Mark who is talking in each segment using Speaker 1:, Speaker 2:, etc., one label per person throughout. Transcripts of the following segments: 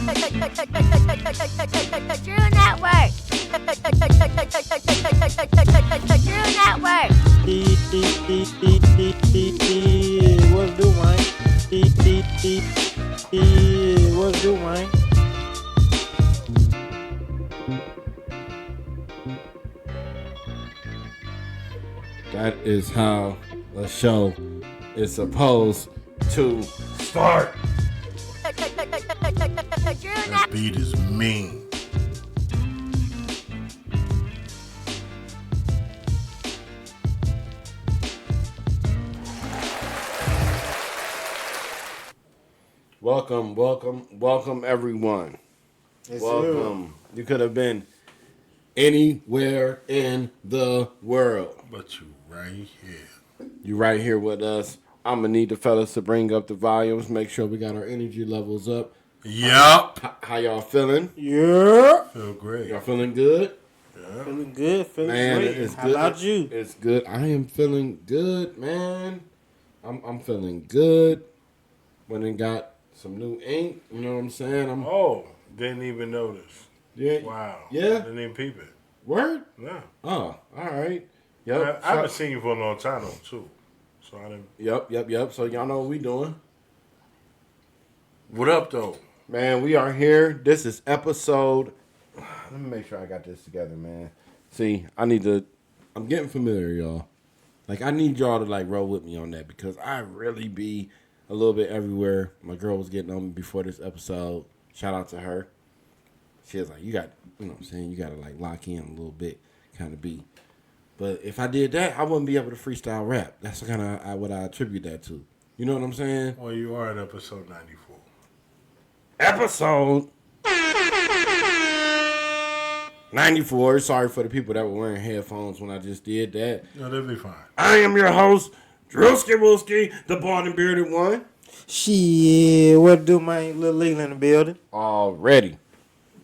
Speaker 1: Drew Network. Drew Network.
Speaker 2: What's do, man? What's do, man?
Speaker 3: That is how a show is supposed to start.
Speaker 4: That beat is mean.
Speaker 3: Welcome everyone.
Speaker 2: Yes,
Speaker 3: Welcome. You could have been anywhere in the world.
Speaker 4: But you right here.
Speaker 3: You right here with us. I'm gonna need the fellas to bring up the volumes, make sure we got our energy levels up.
Speaker 4: Yup.
Speaker 3: How y'all feeling?
Speaker 2: Yeah.
Speaker 4: Feel great.
Speaker 3: Y'all feeling good?
Speaker 4: Yeah.
Speaker 2: Feeling good. Feeling
Speaker 3: Man,
Speaker 2: great.
Speaker 3: it's
Speaker 2: How
Speaker 3: good.
Speaker 2: about you?
Speaker 3: It's good. I am feeling good, man. I'm feeling good. Went and got some new ink. You know what I'm saying?
Speaker 4: Oh, didn't even notice.
Speaker 3: Yeah.
Speaker 4: Wow.
Speaker 3: Yeah.
Speaker 4: Didn't even peep it.
Speaker 3: Word?
Speaker 4: No.
Speaker 3: Oh, all right. Yep.
Speaker 4: I haven't seen you for a long time though, too. So I didn't.
Speaker 3: Yep. So y'all know what we doing.
Speaker 4: What up though?
Speaker 3: Man, we are here. This is episode. Let me make sure I got this together, man. See, I'm getting familiar, y'all. Like, I need y'all to, like, roll with me on that because I really be a little bit everywhere. My girl was getting on me before this episode. Shout out to her. She was like, you know what I'm saying? You got to, like, lock in a little bit, kind of be. But if I did that, I wouldn't be able to freestyle rap. That's kind of what I attribute that to. You know what I'm saying?
Speaker 4: Well, you are at episode 94.
Speaker 3: Episode 94. Sorry for the people that were wearing headphones when I just did that.
Speaker 4: No, they'll be fine.
Speaker 3: I am your host, Drewski Wooski, the bald and bearded one.
Speaker 2: Shit. What do, man? Little Legal in the building.
Speaker 3: Already.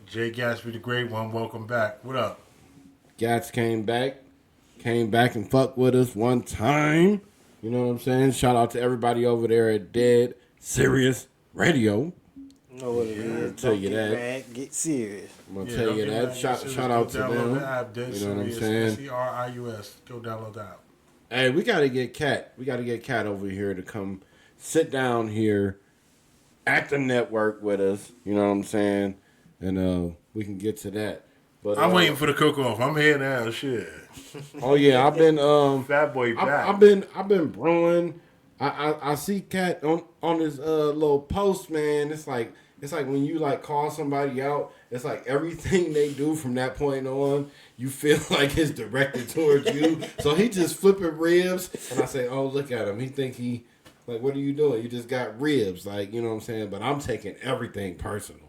Speaker 4: Jay Gatsby, the great one. Welcome back. What up?
Speaker 3: Gats came back and fucked with us one time. You know what I'm saying? Shout out to everybody over there at Dead Serious Radio.
Speaker 2: You know what it is.
Speaker 3: I'll tell you
Speaker 2: Don't get
Speaker 3: that.
Speaker 2: mad, get serious.
Speaker 3: I'm going to tell you that. Shout out to them.
Speaker 4: The app, Dead
Speaker 3: You know what I'm
Speaker 4: Serious,
Speaker 3: saying?
Speaker 4: SERIUS. Go download the app.
Speaker 3: Hey, we got to get Cat. We got to get Cat over here to come sit down here at the network with us. You know what I'm saying? And we can get to that. But
Speaker 4: I'm waiting for the cook-off. I'm here now. Shit.
Speaker 3: Oh yeah, I've been
Speaker 4: Fat boy back.
Speaker 3: I've been brewing. I see Cat on his little post, man. It's like when you like call somebody out, it's like everything they do from that point on, you feel like it's directed towards you. So he just flipping ribs, and I say, oh, look at him. He think he, like, what are you doing? You just got ribs, like, you know what I'm saying? But I'm taking everything personal.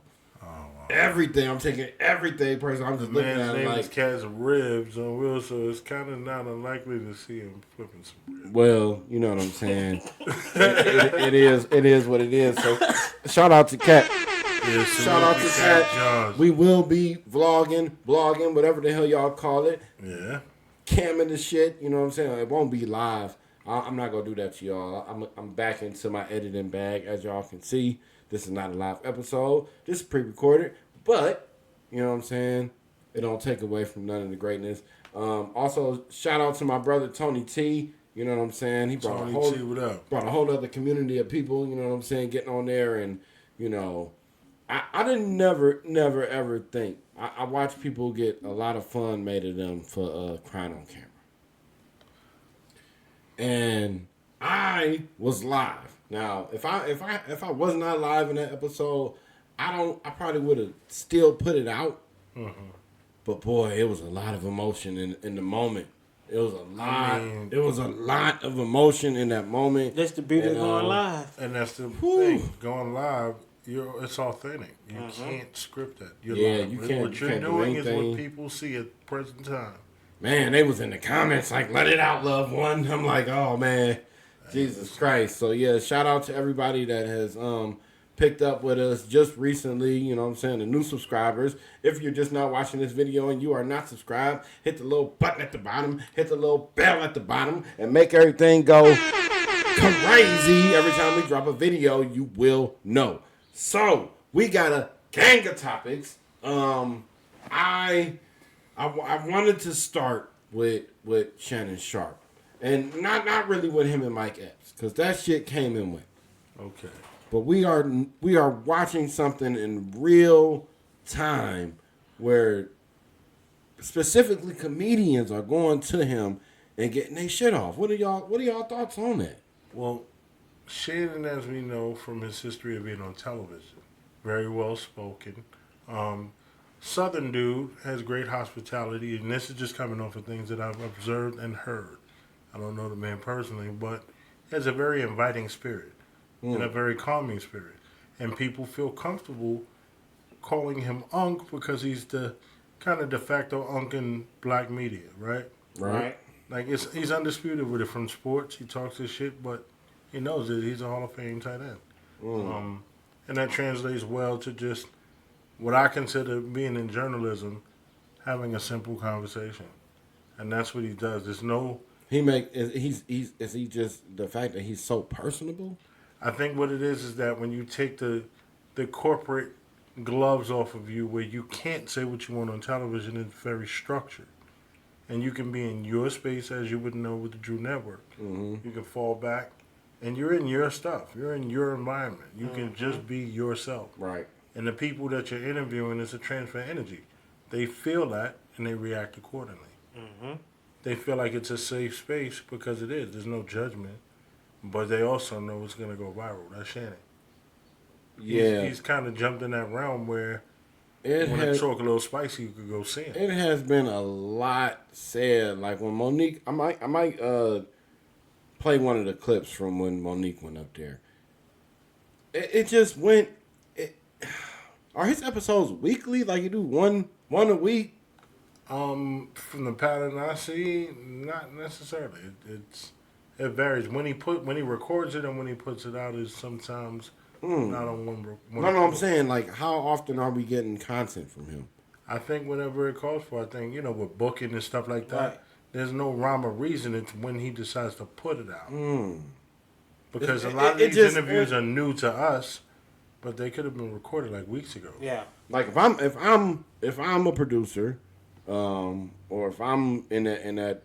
Speaker 3: Oh, wow. Everything. I'm taking everything personal. I'm just looking at
Speaker 4: Man's
Speaker 3: it
Speaker 4: name
Speaker 3: like,
Speaker 4: is Cat's Ribs on Will, so it's kind of not unlikely to see him flipping some ribs.
Speaker 3: well, you know what I'm saying. it is what it is. So shout out to Cat.
Speaker 4: Yeah,
Speaker 3: Shout out to Cat. We will be vlogging, whatever the hell y'all call it.
Speaker 4: Yeah.
Speaker 3: Camming the shit, you know what I'm saying? It won't be live. I'm not going to do that to y'all. I'm back into my editing bag. As y'all can see, this is not a live episode. This is pre-recorded. But, you know what I'm saying? It don't take away from none of the greatness. Also, shout out to my brother, Tony T. You know what I'm saying? He brought a whole other community of people, you know what I'm saying, getting on there. And, you know, I didn't never ever think. I watch people get a lot of fun made of them for crying on camera. And I was live. Now, if I was not live in that episode, I probably would have still put it out. Mm-hmm. But boy, it was a lot of emotion in the moment. It was a lot. There was a lot of emotion in that moment.
Speaker 2: That's the beauty of going live.
Speaker 4: And that's the thing. Going live, it's authentic. You can't script that. You're live.
Speaker 3: You can't.
Speaker 4: What you're doing is what people see at present time.
Speaker 3: Man, they was in the comments like, let it out, loved one. I'm like, oh, man. Jesus Christ. So, yeah, shout out to everybody that has picked up with us just recently, you know what I'm saying, the new subscribers. If you're just not watching this video and you are not subscribed, hit the little button at the bottom, hit the little bell at the bottom, and make everything go crazy. Every time we drop a video, you will know. So, we got a gang of topics. I wanted to start with Shannon Sharp, and not really with him and Mike Epps, because that shit came and went.
Speaker 4: Okay.
Speaker 3: But we are watching something in real time where specifically comedians are going to him and getting their shit off. What are y'all thoughts on that?
Speaker 4: Well, Shannon, as we know from his history of being on television, very well spoken. Southern dude, has great hospitality, and this is just coming off of things that I've observed and heard. I don't know the man personally, but he has a very inviting spirit and a very calming spirit. And people feel comfortable calling him Unc because he's the kind of de facto Unc in black media, right?
Speaker 3: Right.
Speaker 4: Like, he's undisputed with it from sports. He talks his shit, but he knows that he's a Hall of Fame tight end. And that translates well to just what I consider being in journalism, having a simple conversation. And that's what he does. There's no...
Speaker 3: Is he just the fact that he's so personable?
Speaker 4: I think what it is that when you take the corporate gloves off of you, where you can't say what you want on television, it's very structured. And you can be in your space, as you would know with the Drew Network. You can fall back, and you're in your stuff. You're in your environment. You can just be yourself.
Speaker 3: Right.
Speaker 4: And the people that you're interviewing is a transfer energy. They feel that, and they react accordingly. They feel like it's a safe space because it is. There's no judgment. But they also know it's going to go viral. That's Shannon.
Speaker 3: Yeah.
Speaker 4: He's kind of jumped in that realm where
Speaker 3: It
Speaker 4: when
Speaker 3: has,
Speaker 4: it talk a little spicy, you could go see him.
Speaker 3: it has been a lot said. Like when Monique, I might play one of the clips from when Monique went up there. It just went. Are his episodes weekly? Like you do one a week?
Speaker 4: From the pattern I see, not necessarily. It varies. When he records it and when he puts it out is sometimes not on one.
Speaker 3: No, I'm saying like how often are we getting content from him?
Speaker 4: I think whenever it calls for, I think with booking and stuff like that,
Speaker 3: Right.
Speaker 4: there's no rhyme or reason. It's when he decides to put it out. Because a lot of these interviews are new to us, but they could have been recorded like weeks ago.
Speaker 2: Yeah.
Speaker 3: Like if I'm a producer, or if I'm in that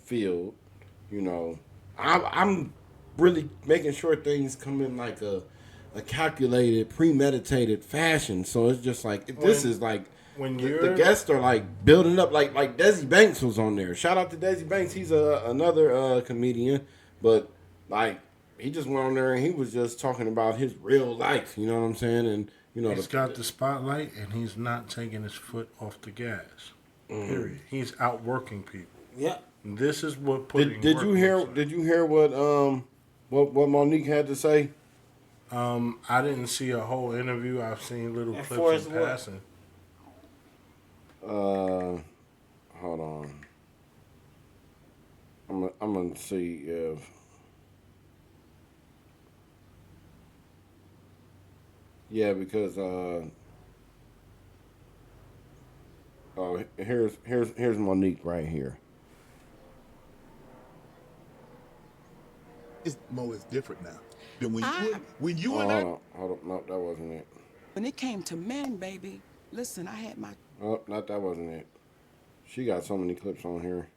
Speaker 3: field, I'm really making sure things come in like a calculated, premeditated fashion. So it's just like this is like
Speaker 4: when
Speaker 3: the guests are like building up. Like Desi Banks was on there. Shout out to Desi Banks. He's another comedian, but like he just went on there and he was just talking about his real life. You know what I'm saying? And
Speaker 4: he's got the spotlight and he's not taking his foot off the gas. Period. He's outworking people.
Speaker 2: Yeah.
Speaker 4: This is what
Speaker 3: Did you hear what Monique had to say?
Speaker 4: I didn't see a whole interview. I've seen little
Speaker 2: And
Speaker 4: clips in
Speaker 2: what?
Speaker 4: passing.
Speaker 3: Hold on. I'm gonna see if. Yeah, because here's Monique right here.
Speaker 5: Mo is different now. Than when you
Speaker 3: Oh,
Speaker 5: and I.
Speaker 3: hold on. No, that wasn't it.
Speaker 6: When it came to men, baby, listen, I had my...
Speaker 3: Oh, that wasn't it. She got so many clips on here.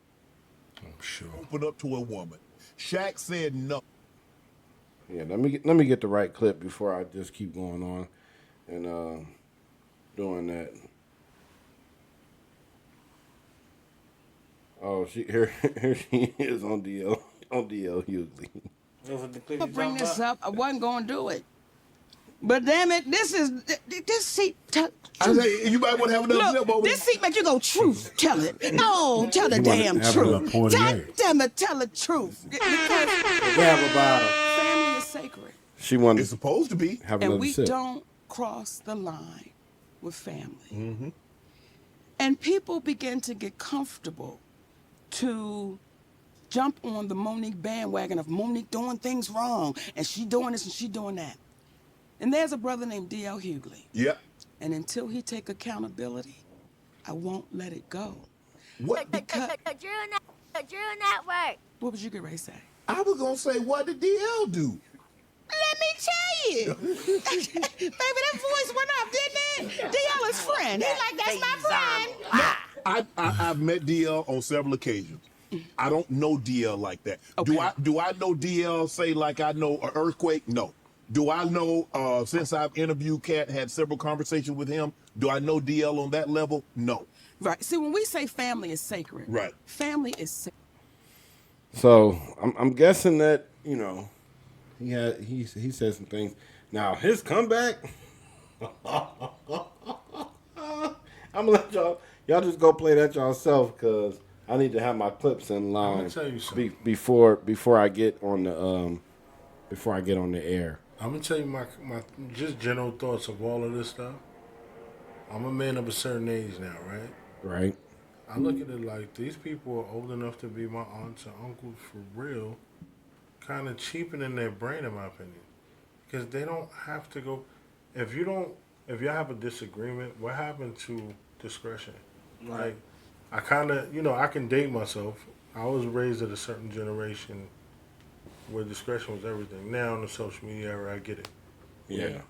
Speaker 4: I'm sure.
Speaker 5: Open up to a woman. Shaq said no.
Speaker 3: Yeah, let me get the right clip before I just keep going on and doing that. Oh, here she is on DL Hughley.
Speaker 2: Those are the clips
Speaker 6: I
Speaker 2: you
Speaker 6: bring
Speaker 2: talking
Speaker 6: this
Speaker 2: about?
Speaker 6: up, I wasn't going to do it. But damn it, this seat...
Speaker 5: I say you might want to have another
Speaker 6: Look,
Speaker 5: clip over
Speaker 6: this seat make you go, truth, tell it. No, tell the damn
Speaker 4: have
Speaker 6: truth.
Speaker 4: a Portier.
Speaker 6: God damn it, tell the truth. Because
Speaker 2: Grab about her.
Speaker 6: family is sacred.
Speaker 3: She wanted
Speaker 5: It's supposed to be.
Speaker 3: to have
Speaker 6: And
Speaker 3: another
Speaker 6: we
Speaker 3: sip.
Speaker 6: don't cross the line with family. And people begin to get comfortable to jump on the Monique bandwagon of Monique doing things wrong, and she doing this and she doing that. And there's a brother named D.L. Hughley.
Speaker 5: Yep.
Speaker 6: And until he take accountability, I won't let it go.
Speaker 5: What?
Speaker 6: Because...
Speaker 1: The Drew Network.
Speaker 6: What would you get ready to say?
Speaker 5: I was gonna say, what did DL do?
Speaker 6: Let tell you. Baby, that voice went up, didn't it? DL is friend. He like, that's my friend.
Speaker 5: I've met DL on several occasions. I don't know DL like that.
Speaker 6: Okay.
Speaker 5: Do I know DL say like I know an earthquake? No. Do I know since I've interviewed Cat, had several conversations with him, do I know DL on that level? No.
Speaker 6: Right. See, when we say family is sacred,
Speaker 5: Right.
Speaker 6: family is sacred.
Speaker 3: So I'm guessing that he said some things. Now his comeback, I'm gonna let y'all just go play that yourself because I need to have my clips in line.
Speaker 4: I'm gonna tell you something.
Speaker 3: Before I get on the air.
Speaker 4: I'm gonna tell you my just general thoughts of all of this stuff. I'm a man of a certain age now, right?
Speaker 3: Right.
Speaker 4: I look at it like these people are old enough to be my aunts and uncles for real, kind of cheapening their brain, in my opinion, because they don't have to go. If y'all have a disagreement, what happened to discretion? Like, I kind of, I can date myself. I was raised at a certain generation where discretion was everything. Now in the social media era, I get it.
Speaker 3: Yeah.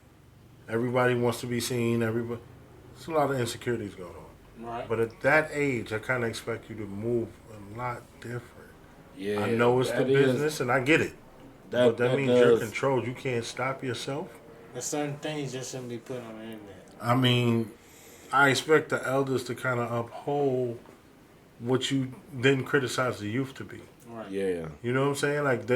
Speaker 4: Everybody wants to be seen. There's a lot of insecurities going on.
Speaker 2: Right.
Speaker 4: But at that age, I kind of expect you to move a lot different.
Speaker 3: Yeah.
Speaker 4: I know it's the
Speaker 3: that is-
Speaker 4: business, and I get it. But that means you're controlled. You can't stop yourself.
Speaker 2: There's certain things that shouldn't be put on the internet.
Speaker 4: I mean, I expect the elders to kind of uphold what you then criticize the youth to be.
Speaker 2: Right.
Speaker 3: Yeah.
Speaker 4: You know what I'm saying? Like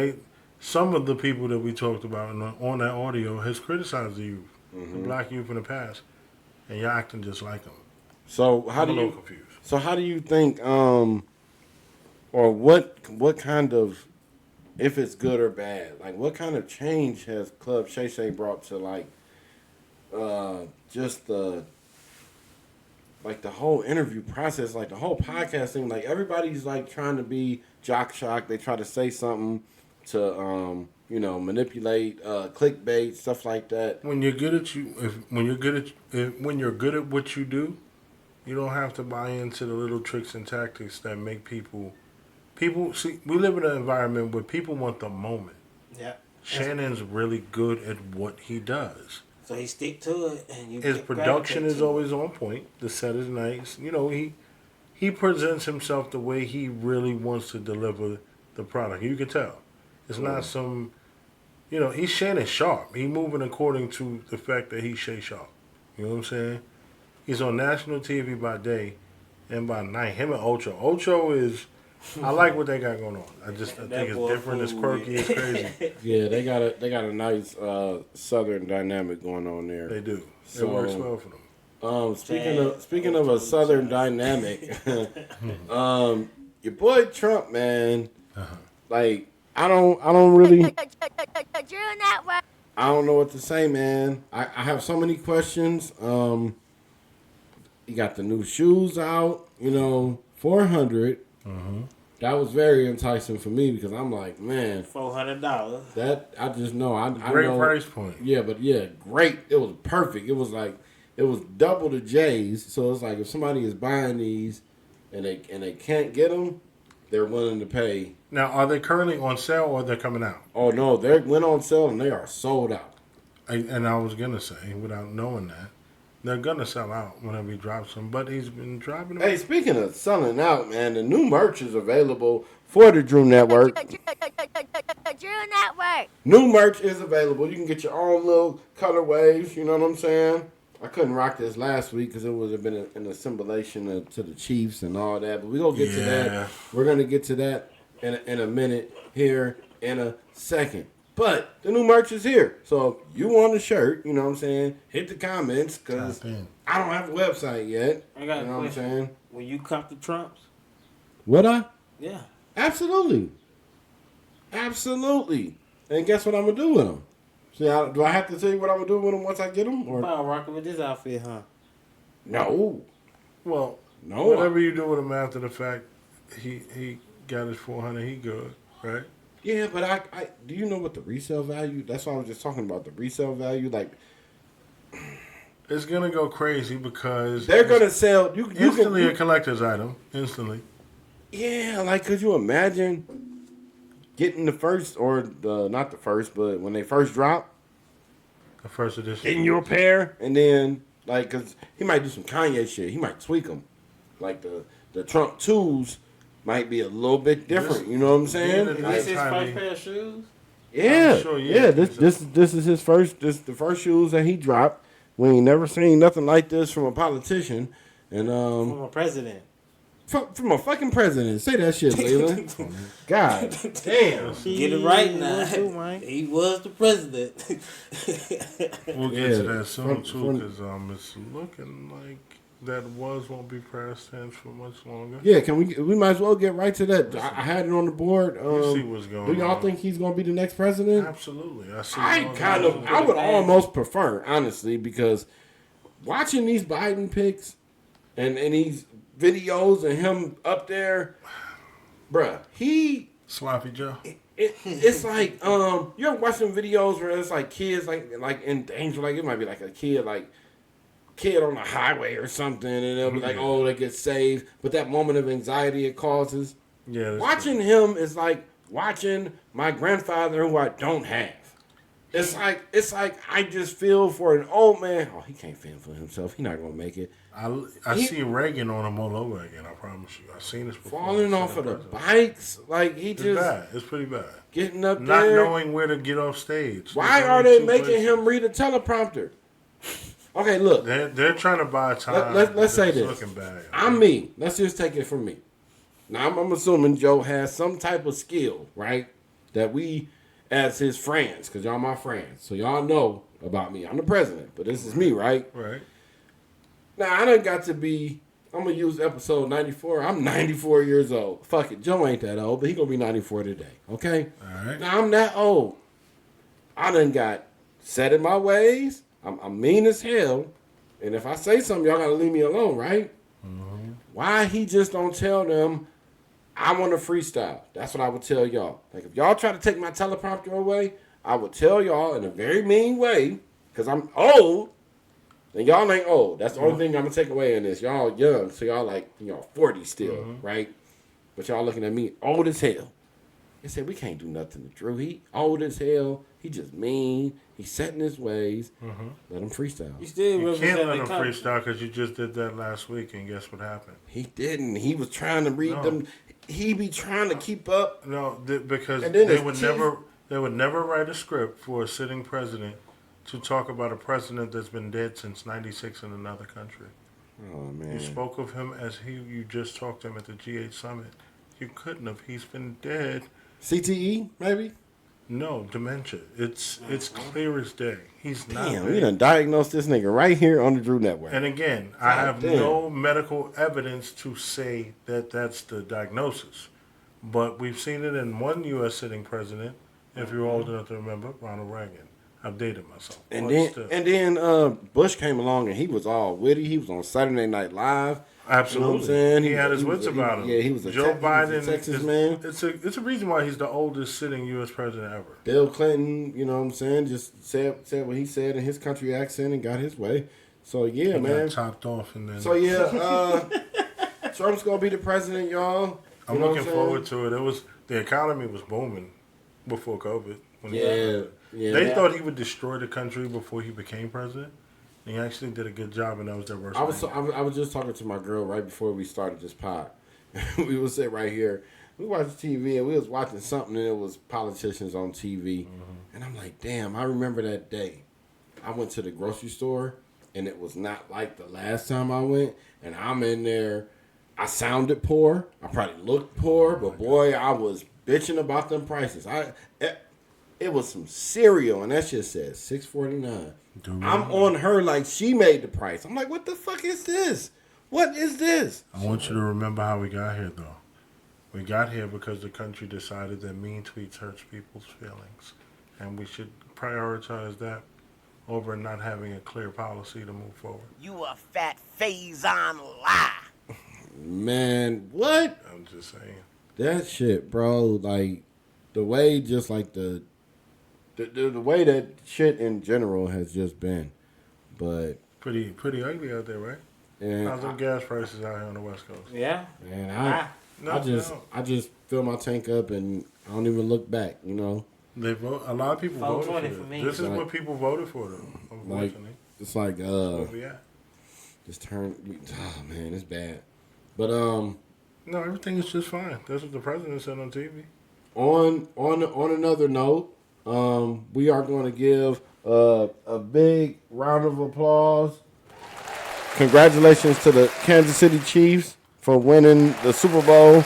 Speaker 4: some of the people that we talked about on that audio has criticized the youth, the black youth in the past, and you're acting just like them.
Speaker 3: So
Speaker 4: I'm a little confused.
Speaker 3: So how do you think, or what kind of, if it's good or bad, like what kind of change has Club Shay Shay brought to like, just the whole interview process, like the whole podcast thing, like everybody's like trying to be jock shock. They try to say something to, manipulate, clickbait, stuff like that.
Speaker 4: When you're good at what you do, you don't have to buy into the little tricks and tactics that make people see. We live in an environment where people want the moment.
Speaker 2: Yeah.
Speaker 4: Shannon's really good at what he does.
Speaker 2: So he stick to it, and you.
Speaker 4: His production is always on point. The set is nice. He presents himself the way he really wants to deliver the product. You can tell. It's not some, he's Shannon Sharp. He's moving according to the fact that he's Shay Sharp. You know what I'm saying? He's on national TV by day, and by night, him and Ocho. Ocho is, I like what they got going on. I think it's different, it's quirky, it's crazy.
Speaker 3: Yeah, they got a nice Southern dynamic going on there.
Speaker 4: They do.
Speaker 3: So,
Speaker 4: it works well for them.
Speaker 3: Speaking of a Southern dynamic, your boy Trump, man, like I don't really,
Speaker 1: Drew Network.
Speaker 3: I don't know what to say, man. I have so many questions. You got the new shoes out, $400. That was very enticing for me because I'm like, man,
Speaker 2: $400.
Speaker 3: that I just know. I
Speaker 4: Great
Speaker 3: know,
Speaker 4: price point.
Speaker 3: Yeah, but yeah, great. It was perfect. It was double the J's. So it's like if somebody is buying these and they can't get them, they're willing to pay.
Speaker 4: Now, are they currently on sale or they're coming out?
Speaker 3: Oh no, they went on sale and they are sold out.
Speaker 4: And I was gonna say, without knowing that, they're gonna sell out whenever he drops them. But he's been dropping them.
Speaker 3: Hey, speaking of selling out, man, the new merch is available for the Drew Network.
Speaker 1: Drew Network.
Speaker 3: New merch is available. You can get your own little colorways. You know what I'm saying? I couldn't rock this last week because it would have been an assimilation to the Chiefs and all that. But we're going to get to that. We're going to get to that in a minute here in a second. But the new merch is here. So if you want a shirt, you know what I'm saying, hit the comments because I don't have a website yet.
Speaker 2: I got
Speaker 3: you know
Speaker 2: a
Speaker 3: what I'm
Speaker 2: question.
Speaker 3: saying?
Speaker 2: Will you cop the Trumps?
Speaker 3: Would I?
Speaker 2: Yeah.
Speaker 3: Absolutely. Absolutely. And guess what I'm going to do with them? See, do I have to tell you what I'm going to do with them once I get them? Or?
Speaker 2: About rocking with this outfit, huh?
Speaker 3: No.
Speaker 4: Well,
Speaker 3: No.
Speaker 4: whatever you do with him after the fact, he got his $400. He good, right?
Speaker 3: Yeah, but I do you know what the resale value? That's what I was just talking about. The resale value, like
Speaker 4: It's gonna go crazy because
Speaker 3: they're gonna sell. You
Speaker 4: instantly
Speaker 3: can,
Speaker 4: a collector's item. Instantly.
Speaker 3: yeah, like could you imagine getting the first or the not the first, but when they first drop,
Speaker 4: The first edition.
Speaker 3: Getting you a pair, and then like, cause he might do some Kanye shit. He might tweak them. Like the Trump 2s might be a little bit different. You know what I'm saying?
Speaker 4: Being
Speaker 7: Is this his
Speaker 4: Tiny.
Speaker 7: first pair of shoes?
Speaker 3: Yeah,
Speaker 4: I'm sure, yeah.
Speaker 3: This is his first. This the first shoes that he dropped. We ain't never seen nothing like this from a politician, and
Speaker 7: From a president.
Speaker 3: from a fucking president. Say that shit, Leland. God damn.
Speaker 7: Get it right now.
Speaker 2: too, man.
Speaker 7: He was the president.
Speaker 4: We'll get
Speaker 3: Yeah,
Speaker 4: to that soon
Speaker 3: from-
Speaker 4: too, because it's looking like that won't be past tense for much longer.
Speaker 3: Yeah, can we might as well get right to that. I had it on the board.
Speaker 4: You see what's going
Speaker 3: Do y'all
Speaker 4: on.
Speaker 3: think he's gonna be the next president?
Speaker 4: Absolutely.
Speaker 3: I would almost prefer, honestly, because watching these Biden pics and these videos of him up there, bruh,
Speaker 4: Sloppy Joe.
Speaker 3: it's like you ever watch some videos where it's like kids like in danger, like it might be like a kid on the highway or something, and they'll be like, oh, they get saved, but that moment of anxiety it causes.
Speaker 4: Yeah.
Speaker 3: Watching him is like watching my grandfather who I don't have. It's like I just feel for an old man. Oh, he can't fend for himself. He's not gonna make it.
Speaker 4: I see Reagan on him all over again. I promise you. I've seen this before.
Speaker 3: Falling off of the bikes, like he
Speaker 4: It's
Speaker 3: just
Speaker 4: bad. It's pretty bad.
Speaker 3: getting up
Speaker 4: Not
Speaker 3: there.
Speaker 4: knowing where to get off stage.
Speaker 3: Why
Speaker 4: There's
Speaker 3: are
Speaker 4: only
Speaker 3: they
Speaker 4: two
Speaker 3: making
Speaker 4: places.
Speaker 3: him read a teleprompter? Okay, look.
Speaker 4: They're trying to buy time.
Speaker 3: Let's say
Speaker 4: It's
Speaker 3: this.
Speaker 4: Looking bad.
Speaker 3: I'm me. Let's just take it from me. Now, I'm assuming Joe has some type of skill, right? That we, as his friends, because y'all my friends, so y'all know about me. I'm the president, but this is me, right?
Speaker 4: Right.
Speaker 3: Now, I done got to be, I'm going to use episode 94. I'm 94 years old. Fuck it. Joe ain't that old, but he going to be 94 today, okay?
Speaker 4: All right.
Speaker 3: Now, I'm that old. I done got set in my ways. I'm mean as hell. And if I say something, y'all got to leave me alone, right?
Speaker 4: Mm-hmm.
Speaker 3: Why he just don't tell them, I want to freestyle? That's what I would tell y'all. Like, if y'all try to take my teleprompter away, I would tell y'all in a very mean way, because I'm old, and y'all ain't old. That's the only thing I'm going to take away in this. Y'all young, so y'all like, 40 still, right? But y'all looking at me old as hell. They said, we can't do nothing to Drew. He old as hell. He just mean. He's set in his ways. Let him freestyle.
Speaker 7: You still
Speaker 4: You
Speaker 7: represent
Speaker 4: can't let
Speaker 7: the
Speaker 4: him
Speaker 7: country.
Speaker 4: freestyle because you just did that last week, and guess what happened?
Speaker 3: He didn't. He was trying to read
Speaker 4: No.
Speaker 3: them. He be trying to keep up.
Speaker 4: No, because
Speaker 3: And then
Speaker 4: they
Speaker 3: his
Speaker 4: would
Speaker 3: teeth-
Speaker 4: never write a script for a sitting president to talk about a president that's been dead since '96 in another country.
Speaker 3: Oh, man.
Speaker 4: You spoke of him as you just talked to him at the G8 summit. You couldn't have. He's been dead.
Speaker 3: CTE, maybe?
Speaker 4: No, dementia. It's clear as day. He's not
Speaker 3: Damn,
Speaker 4: dead.
Speaker 3: we done diagnosed this nigga right here on the Drew Network.
Speaker 4: And again, I have
Speaker 3: damn.
Speaker 4: no medical evidence to say that that's the diagnosis. But we've seen it in one U.S. sitting president, if you're old enough to remember, Ronald Reagan. I've dated myself.
Speaker 3: And
Speaker 4: But still.
Speaker 3: then Bush came along and he was all witty. He was on Saturday Night Live.
Speaker 4: Absolutely,
Speaker 3: You know what I'm saying?
Speaker 4: he had his
Speaker 3: was
Speaker 4: wits
Speaker 3: a-
Speaker 4: about him.
Speaker 3: Yeah, he was a
Speaker 4: Joe Biden,
Speaker 3: he was a Texas
Speaker 4: is,
Speaker 3: man.
Speaker 4: It's a reason why he's the oldest sitting U.S. president ever.
Speaker 3: Bill Clinton, you know what I'm saying, just said what he said in his country accent and got his way. So yeah,
Speaker 4: He
Speaker 3: man.
Speaker 4: got topped off, and then
Speaker 3: So yeah, Trump's gonna be the president, y'all. You
Speaker 4: I'm
Speaker 3: know what
Speaker 4: looking
Speaker 3: saying?
Speaker 4: forward to it. The economy was booming before COVID. When he
Speaker 3: Yeah, yeah.
Speaker 4: They thought he would destroy the country before he became president. And he actually did a good job, and that was their worst.
Speaker 3: I was just talking to my girl right before we started this pod. We was sitting right here. We watched TV and we was watching something and it was politicians on TV. And I'm like, damn, I remember that day. I went to the grocery store and it was not like the last time I went. And I'm in there. I sounded poor. I probably looked poor, but boy, I was bitching about them prices. It was some cereal, and that shit said $6.49. I'm on her like she made the price. I'm like, what the fuck is this? What is this?
Speaker 4: I want you to remember how we got here, though. We got here because the country decided that mean tweets hurts people's feelings. And we should prioritize that over not having a clear policy to move forward.
Speaker 8: You a fat phase-on lie.
Speaker 3: Man, what?
Speaker 4: I'm just saying.
Speaker 3: That shit, bro. Like, the way just like the way that shit in general has just been. But,
Speaker 4: Pretty ugly out there, right?
Speaker 3: and
Speaker 4: How's them gas prices out here on the West Coast?
Speaker 7: Yeah.
Speaker 3: man,
Speaker 7: Ah.
Speaker 4: No,
Speaker 3: I just fill my tank up and I don't even look back, you know.
Speaker 4: They vote. A lot of people voted
Speaker 7: 420
Speaker 4: for
Speaker 7: for
Speaker 4: it.
Speaker 7: me.
Speaker 4: This is
Speaker 3: Like-
Speaker 4: what people voted for, though.
Speaker 3: Like
Speaker 4: Unfortunately,
Speaker 3: it's like
Speaker 4: where we at?
Speaker 3: just turn. Oh man, it's bad. But
Speaker 4: No, everything is just fine. That's what the president said on TV.
Speaker 3: on another note, we are going to give a big round of applause. Congratulations to the Kansas City Chiefs for winning the Super Bowl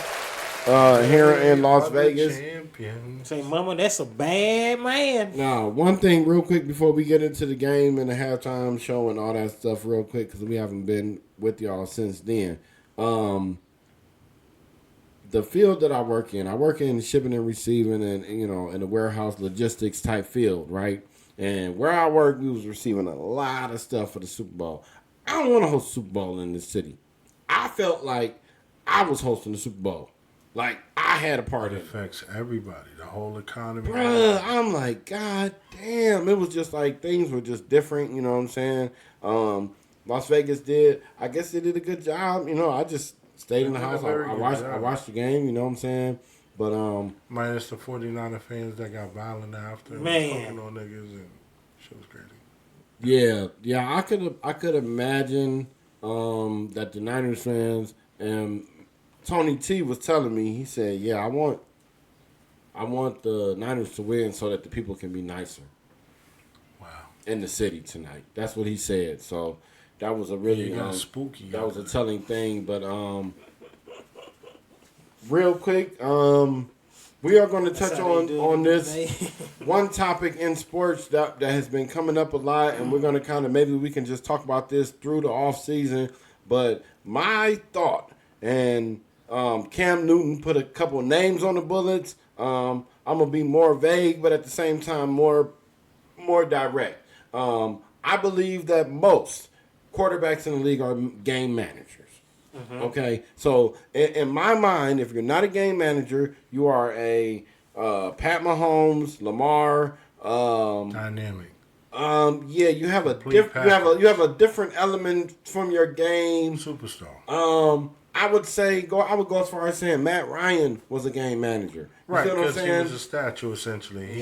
Speaker 3: here in Las Vegas.
Speaker 4: Champions.
Speaker 7: Say, Mama, that's a bad man.
Speaker 3: Now, one thing real quick before we get into the game and the halftime show and all that stuff real quick, because we haven't been with y'all since then. The field that I work in shipping and receiving and, in the warehouse logistics type field, right? And where I work, we was receiving a lot of stuff for the Super Bowl. I don't want to host a Super Bowl in this city. I felt like I was hosting the Super Bowl. Like, I had a part
Speaker 4: It
Speaker 3: in it.
Speaker 4: affects everybody, the whole economy.
Speaker 3: Bruh, I'm like, God damn. It was just like things were just different, you know what I'm saying? Las Vegas I guess they did a good job. I just stayed in the
Speaker 4: They did a
Speaker 3: house.
Speaker 4: very
Speaker 3: I
Speaker 4: good
Speaker 3: watched
Speaker 4: job.
Speaker 3: the game, you know what I'm saying? But
Speaker 4: Minus the 49er fans that got violent after.
Speaker 7: Man.
Speaker 4: Poking on niggas and shit was crazy.
Speaker 3: yeah, I could imagine that the Niners fans and Tony T was telling me, he said, yeah, I want the Niners to win so that the people can be nicer.
Speaker 4: Wow.
Speaker 3: In the city tonight. That's what he said. So that was a really
Speaker 4: It got spooky.
Speaker 3: that was a telling thing. But real quick, we are going to touch on this one topic in sports that has been coming up a lot, and we're going to kind of maybe we can just talk about this through the off season. But my thought, and Cam Newton put a couple names on the bullets. I'm gonna be more vague, but at the same time more direct. I believe that most quarterbacks in the league are game managers. Okay, so in my mind, if you're not a game manager, you are a Pat Mahomes, Lamar.
Speaker 4: Dynamic.
Speaker 3: Yeah, you have a
Speaker 4: Complete
Speaker 3: you have a different element from your game.
Speaker 4: Superstar.
Speaker 3: I would go as far as saying Matt Ryan was a game manager. You
Speaker 4: Right,
Speaker 3: see what I'm
Speaker 4: because he
Speaker 3: saying?
Speaker 4: was a statue, essentially. He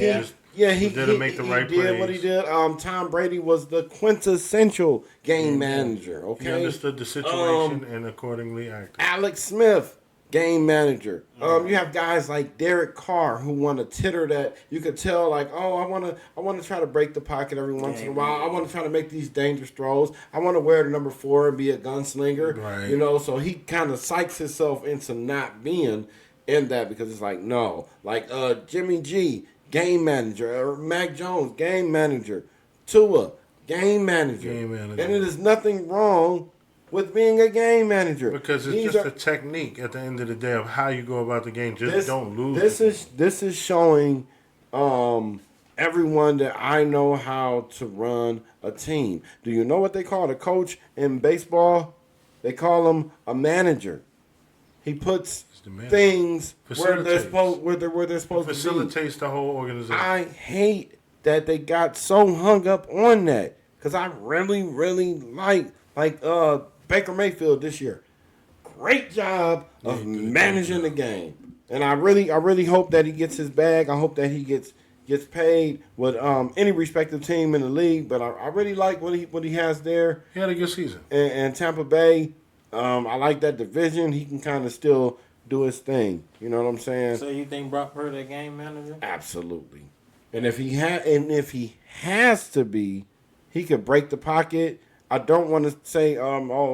Speaker 3: He
Speaker 4: make the right
Speaker 3: did
Speaker 4: plays.
Speaker 3: what he did. Tom Brady was the quintessential game manager. Okay,
Speaker 4: He understood the situation and accordingly acted.
Speaker 3: Alex Smith, game manager. You have guys like Derek Carr who want to titter that you could tell like, oh, I want to try to break the pocket every once in a while. I want to try to make these dangerous throws. I want to wear the number 4 and be a gunslinger.
Speaker 4: Right.
Speaker 3: So he kind of psychs himself into not being in that because it's like, no. Like Jimmy G, game manager. Or Mac Jones, game manager. Tua, game manager.
Speaker 4: Game manager.
Speaker 3: And it is nothing wrong with being a game manager.
Speaker 4: Because it's just a technique at the end of the day of how you go about the game. Just don't lose.
Speaker 3: This is showing everyone that I know how to run a team. Do you know what they call a coach in baseball? They call him a manager. He puts things where they're supposed to be.
Speaker 4: Facilitates the whole organization.
Speaker 3: I hate that they got so hung up on that because I really, really like Baker Mayfield this year. Great job of managing the game, and I really hope that he gets his bag. I hope that he gets paid with any respective team in the league. But I really like what he has there.
Speaker 4: He had a good season.
Speaker 3: And Tampa Bay, I like that division. He can kind of still do his thing. You know what I'm saying?
Speaker 7: So you think Brock Purdy a game manager?
Speaker 3: Absolutely. And if he has to be, he could break the pocket. I don't want to say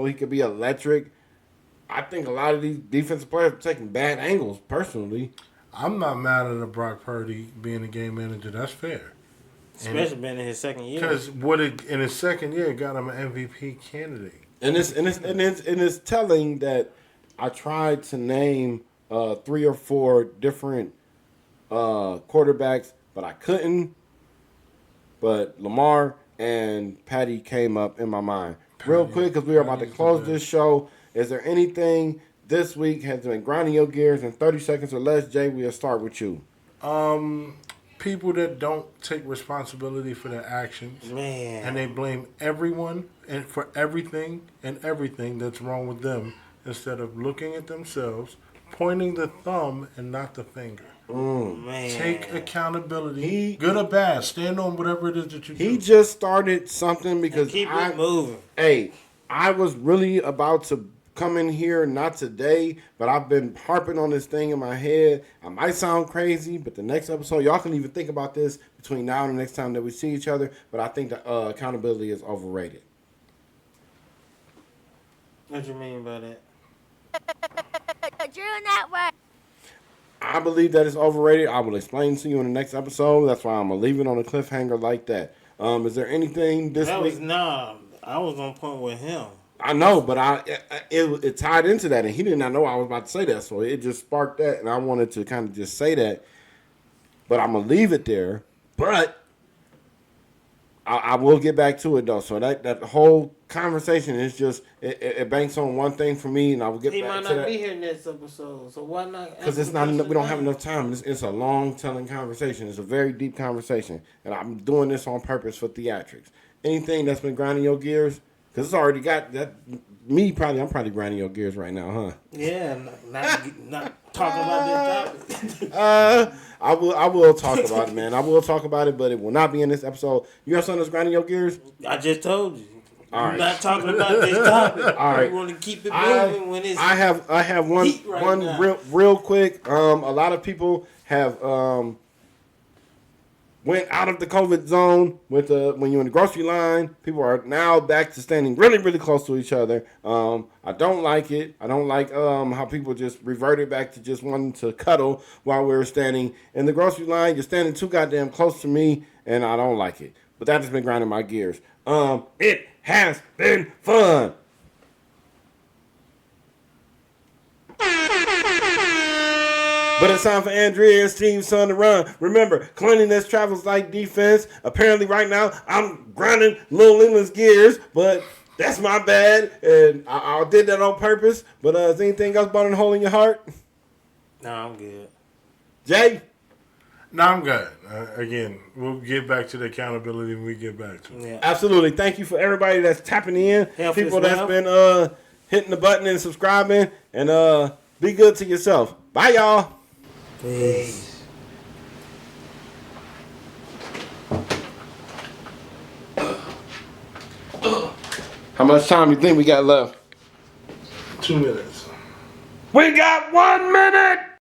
Speaker 3: he could be electric. I think a lot of these defensive players are taking bad angles. Personally,
Speaker 4: I'm not mad at a Brock Purdy being a game manager. That's fair.
Speaker 7: Especially being in his second year.
Speaker 4: Because in his second year, it got him an MVP candidate.
Speaker 3: And it's telling that I tried to name 3 or 4 different quarterbacks, but I couldn't. But Lamar and Patty came up in my mind. Real quick, because we are about to close this show. Is there anything this week has been grinding your gears in 30 seconds or less? Jay, we'll start with you.
Speaker 4: People that don't take responsibility for their actions.
Speaker 7: Man.
Speaker 4: And they blame everyone and for everything that's wrong with them instead of looking at themselves, pointing the thumb and not the finger.
Speaker 7: Man.
Speaker 4: Take accountability,
Speaker 3: He-
Speaker 4: good or bad. Stand on whatever it is that you do.
Speaker 3: He just started something because
Speaker 7: Keep it moving.
Speaker 3: Hey, I was really about to come in here, not today, but I've been harping on this thing in my head. I might sound crazy, but the next episode, y'all can even think about this between now and the next time that we see each other. But I think that accountability is overrated.
Speaker 7: What you mean by that?
Speaker 1: The Drew Network.
Speaker 3: I believe that it's overrated. I will explain to you in the next episode. That's why I'm gonna leave it on a cliffhanger like that. Is there anything this
Speaker 7: That
Speaker 3: week?
Speaker 7: was I was on point with him.
Speaker 3: I know, but it tied into that, and he did not know I was about to say that, so it just sparked that, and I wanted to kind of just say that. But I'm gonna leave it there. But I will get back to it though. So that whole conversation is just it banks on one thing for me, and I will get
Speaker 7: He
Speaker 3: back
Speaker 7: might
Speaker 3: to
Speaker 7: not
Speaker 3: that.
Speaker 7: be here next episode, so why not?
Speaker 3: Because it's not enough, we don't have enough time. It's a long telling conversation. It's a very deep conversation, and I'm doing this on purpose for theatrics. Anything that's been grinding your gears, because it's already got that. I'm probably grinding your gears right now, huh?
Speaker 7: Yeah, not talking about this topic.
Speaker 3: I will talk about it, man. I will talk about it, but it will not be in this episode. You have something that's grinding your gears?
Speaker 7: I just told you.
Speaker 3: All
Speaker 7: I'm
Speaker 3: right.
Speaker 7: not talking about this topic.
Speaker 3: All right.
Speaker 7: We want to keep it moving when it's.
Speaker 3: I have one
Speaker 7: heat right
Speaker 3: one
Speaker 7: now.
Speaker 3: real quick. A lot of people have went out of the COVID zone with when you're in the grocery line. People are now back to standing really, really close to each other. I don't like it. I don't like how people just reverted back to just wanting to cuddle while we were standing in the grocery line. You're standing too goddamn close to me, and I don't like it. But that has been grinding my gears. It has been fun. But it's time for Andrea's team's son to run. Remember, cleanliness travels like defense. Apparently right now, I'm grinding Lil Leland's gears, but that's my bad. And I did that on purpose. But is anything else burning a hole in your heart?
Speaker 7: No, I'm good.
Speaker 3: Jay?
Speaker 4: No, I'm good. Again, we'll get back to the accountability when we get back to it.
Speaker 7: Yeah.
Speaker 3: Absolutely. Thank you for everybody that's tapping in.
Speaker 7: Health
Speaker 3: People
Speaker 7: is
Speaker 3: that's
Speaker 7: wealth.
Speaker 3: been hitting the button and subscribing. And be good to yourself. Bye, y'all.
Speaker 7: Peace.
Speaker 3: How much time you think we got left?
Speaker 4: 2 minutes.
Speaker 3: We got 1 minute.